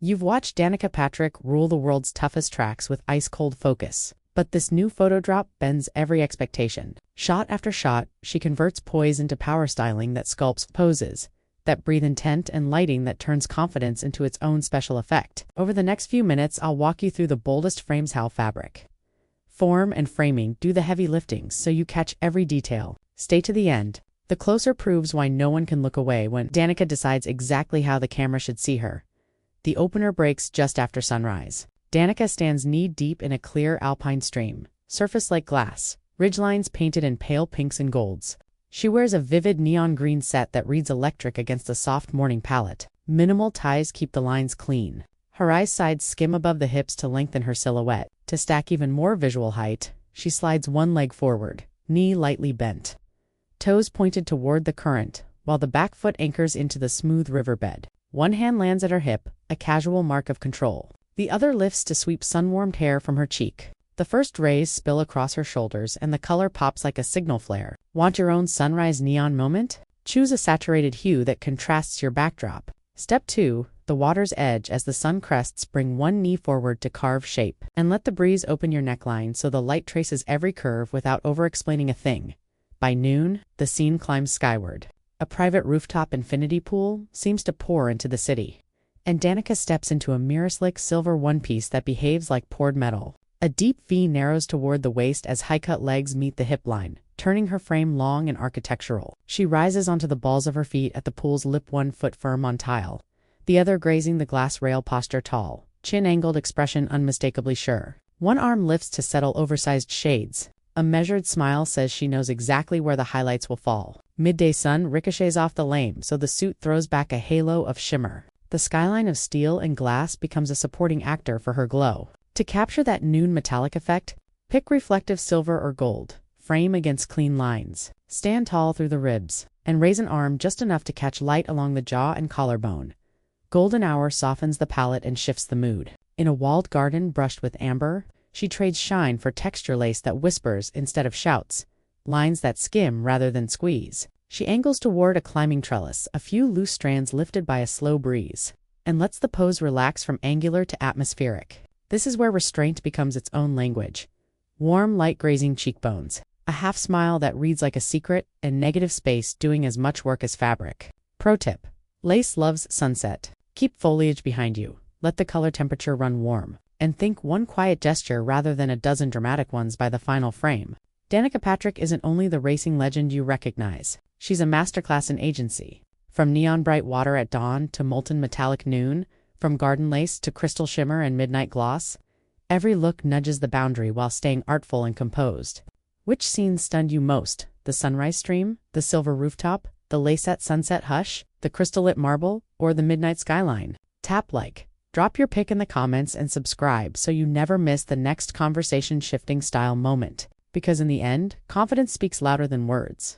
You've watched Danica Patrick rule the world's toughest tracks with ice-cold focus. But this new photo drop bends every expectation. Shot after shot, she converts poise into power styling that sculpts poses, that breathe intent, and lighting that turns confidence into its own special effect. Over the next few minutes, I'll walk you through the boldest frames, how fabric, form, and framing do the heavy lifting so you catch every detail. Stay to the end. The closer proves why no one can look away when Danica decides exactly how the camera should see her. The opener breaks just after sunrise. Danica stands knee-deep in a clear alpine stream, surface like glass, ridgelines painted in pale pinks and golds. She wears a vivid neon green set that reads electric against a soft morning palette. Minimal ties keep the lines clean. Her eyes sides skim above the hips to lengthen her silhouette. To stack even more visual height, she slides one leg forward, knee lightly bent, toes pointed toward the current, while the back foot anchors into the smooth riverbed. One hand lands at her hip, a casual mark of control. The other lifts to sweep sun-warmed hair from her cheek. The first rays spill across her shoulders and the color pops like a signal flare. Want your own sunrise neon moment? Choose a saturated hue that contrasts your backdrop. Step 2. The water's edge. As the sun crests, bring one knee forward to carve shape, and let the breeze open your neckline so the light traces every curve without over-explaining a thing. By noon, the scene climbs skyward. A private rooftop infinity pool seems to pour into the city, and Danica steps into a mirror-slick silver one-piece that behaves like poured metal. A deep V narrows toward the waist as high-cut legs meet the hip line, turning her frame long and architectural. She rises onto the balls of her feet at the pool's lip, one foot firm on tile, the other grazing the glass rail, posture tall, chin angled, expression unmistakably sure. One arm lifts to settle oversized shades. A measured smile says she knows exactly where the highlights will fall. Midday sun ricochets off the lame, so the suit throws back a halo of shimmer. The skyline of steel and glass becomes a supporting actor for her glow. To capture that noon metallic effect, pick reflective silver or gold. Frame against clean lines. Stand tall through the ribs, and raise an arm just enough to catch light along the jaw and collarbone. Golden hour softens the palette and shifts the mood. In a walled garden brushed with amber, she trades shine for texture, lace that whispers instead of shouts, lines that skim rather than squeeze. She angles toward a climbing trellis, a few loose strands lifted by a slow breeze, and lets the pose relax from angular to atmospheric. This is where restraint becomes its own language. Warm light grazing cheekbones, a half smile that reads like a secret, and negative space doing as much work as fabric. Pro tip: lace loves sunset. Keep foliage behind you, let the color temperature run warm, and think one quiet gesture rather than a dozen dramatic ones by the final frame. Danica Patrick isn't only the racing legend you recognize. She's a masterclass in agency. From neon bright water at dawn to molten metallic noon, from garden lace to crystal shimmer and midnight gloss, every look nudges the boundary while staying artful and composed. Which scene stunned you most? The sunrise stream, the silver rooftop, the lace-at sunset hush, the crystal-lit marble, or the midnight skyline? Tap like, drop your pick in the comments, and subscribe so you never miss the next conversation-shifting style moment. Because in the end, confidence speaks louder than words.